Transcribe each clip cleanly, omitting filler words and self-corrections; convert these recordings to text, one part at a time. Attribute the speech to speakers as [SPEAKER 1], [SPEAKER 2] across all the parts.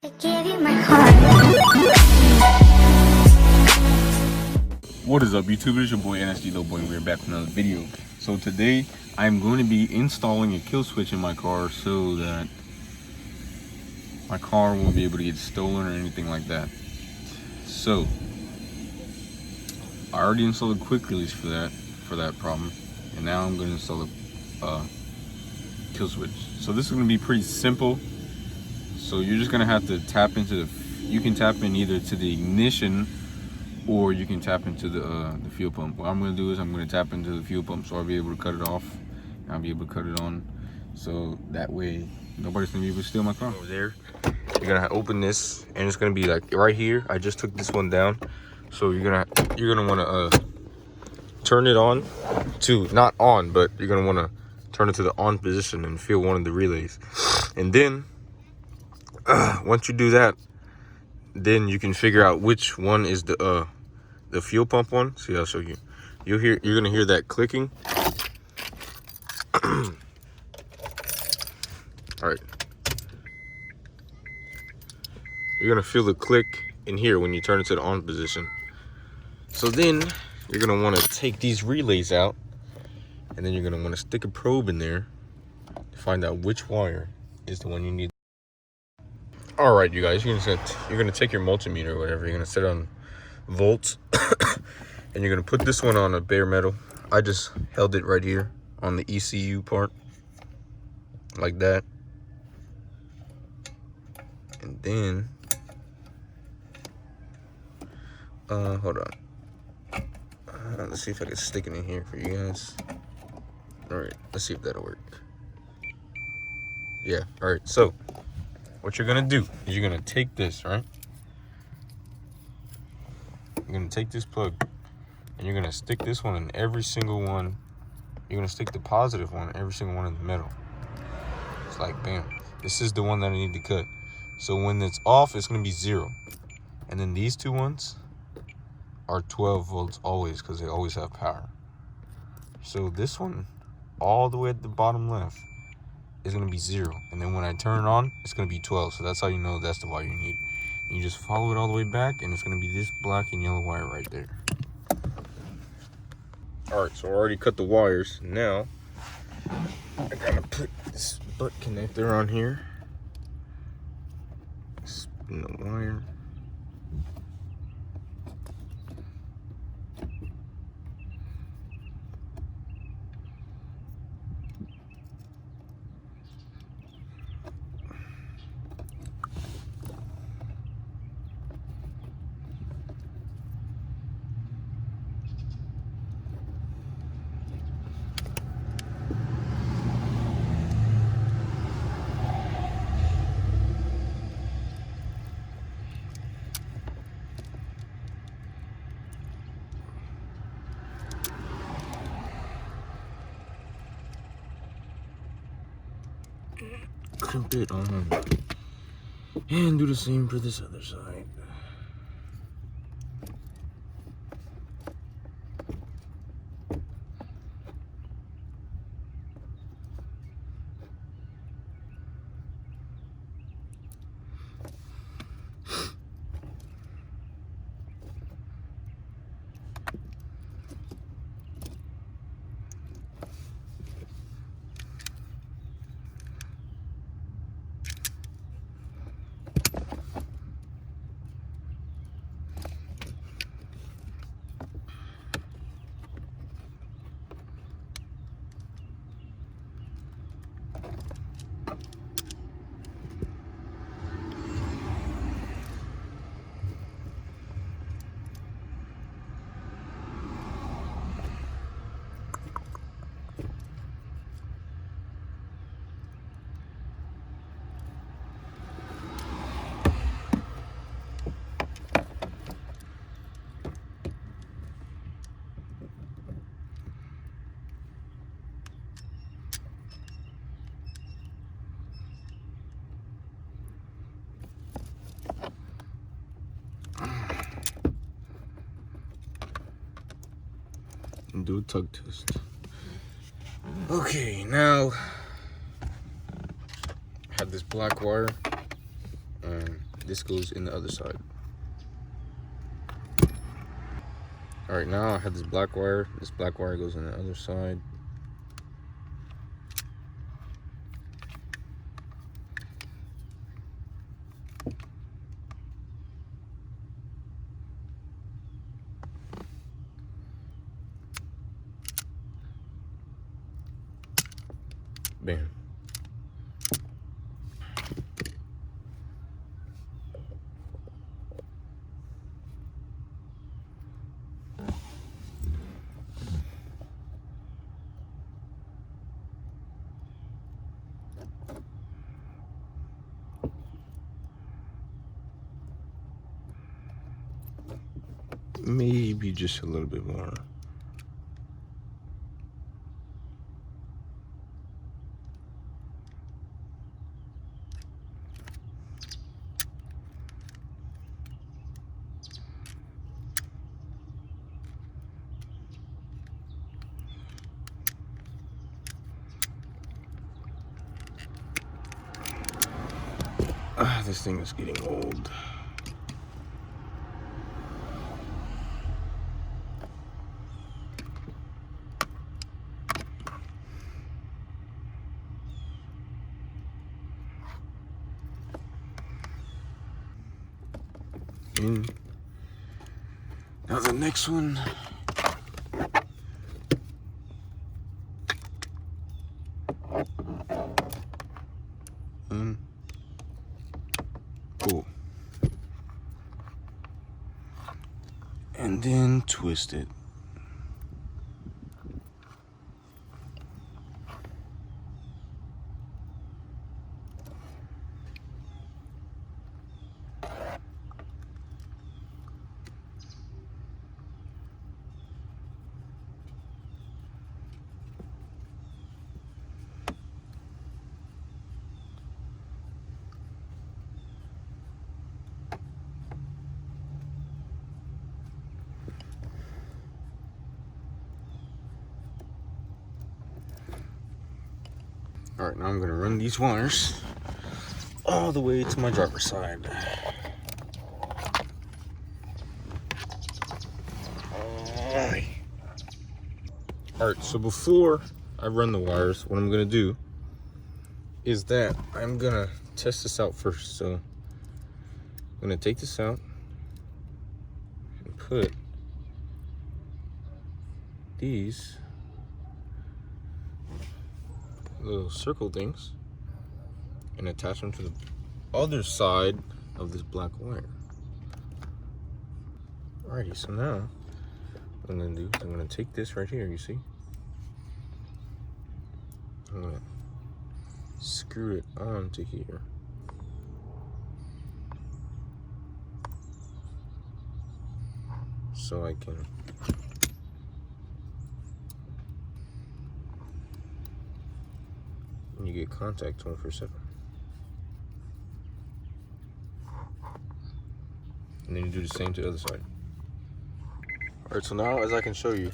[SPEAKER 1] I gave you my heart.
[SPEAKER 2] What is up, YouTube? It's your boy NSD Little Boy, and we're back with another video. So today I'm going to be installing a kill switch in my car so that my car won't be able to get stolen or anything like that. So I already installed a quick release for that problem, and now I'm going to install a kill switch. So this is going to be pretty simple. So you're just going to have to tap into you can tap in either to the ignition or you can tap into the fuel pump. What I'm going to do is I'm going to tap into the fuel pump so I'll be able to cut it off and I'll be able to cut it on, so that way nobody's going to be able to steal my car. Over there, you're going to open this and it's going to be like right here. I just took this one down, so you're going to want to turn it on to, not on, but you're going to want to turn it to the on position and feel one of the relays. And then once you do that, then you can figure out which one is the fuel pump one. See, I'll show you. You're gonna hear that clicking. All right. You're gonna feel the click in here when you turn it to the on position. So then you're gonna want to take these relays out, and then you're gonna want to stick a probe in there to find out which wire is the one you need. All right, you guys, you're gonna take your multimeter or whatever. You're gonna set it on volts, and you're gonna put this one on a bare metal. I just held it right here on the ECU part, like that. And then, hold on. Let's see if I can stick it in here for you guys. All right, let's see if that'll work. Yeah, all right, so what you're gonna do is you're gonna take this, right? You're gonna take this plug and you're gonna stick this one in every single one. You're gonna stick the positive one in every single one in the middle. It's like, bam, this is the one that I need to cut. So when it's off, it's gonna be 0. And then these two ones are 12 volts always, because they always have power. So this one, all the way at the bottom left, is gonna be 0, and then when I turn it on, it's gonna be 12. So that's how you know that's the wire you need. And you just follow it all the way back, and it's gonna be this black and yellow wire right there. All right, so I already cut the wires. Now I gotta put this butt connector on here. Spin the wire. Crimp it on, and do the same for this other side. And do a tug test. Okay, now I have this black wire, and this goes in the other side. All right, now I have this black wire. This black wire goes on the other side. Bam. Maybe just a little bit more. This thing is getting old. In. Now the next one. In. Cool. And then twist it. All right, now I'm gonna run these wires all the way to my driver's side. All right, so before I run the wires, what I'm gonna do is that I'm gonna test this out first. So I'm gonna take this out and put these little circle things and attach them to the other side of this black wire. Alrighty, so now what I'm gonna do is I'm gonna take this right here, you see? I'm gonna screw it onto here. So I can you get contact 24/7. And then you do the same to the other side. All right, so now as I can show you,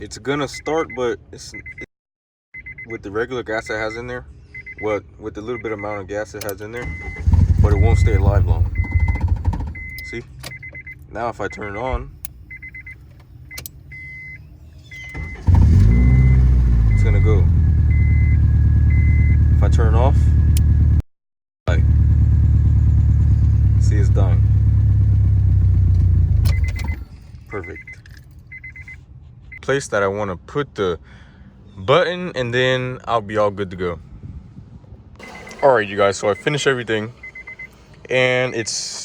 [SPEAKER 2] it's gonna start, but it's with the regular gas it has in there, with the little bit amount of gas it has in there, but it won't stay alive long. See? Now if I turn it on, it's gonna go. If I turn off, see, it's dying. Perfect. Place that I want to put the button, and then I'll be all good to go. All right, you guys, so I finished everything, and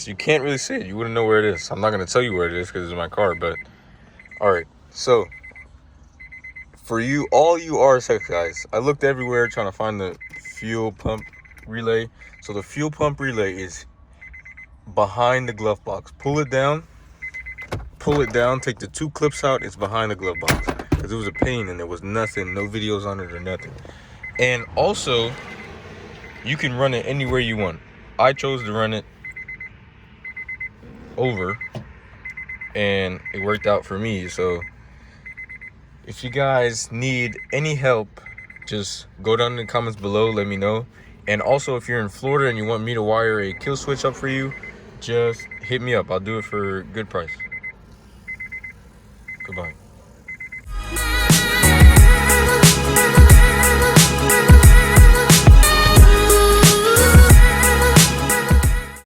[SPEAKER 2] you can't really see it. You wouldn't know where it is. I'm not going to tell you where it is because it's in my car, but all right. So for you, all you RSX guys, I looked everywhere trying to find the fuel pump relay. So the fuel pump relay is behind the glove box. Pull it down, take the 2 clips out. It's behind the glove box because it was a pain and there was nothing, no videos on it or nothing. And also, you can run it anywhere you want. I chose to run it over and it worked out for me. So if you guys need any help, just go down in the comments below, let me know. And also, if you're in Florida and you want me to wire a kill switch up for you, just hit me up. I'll do it for a good price. Goodbye.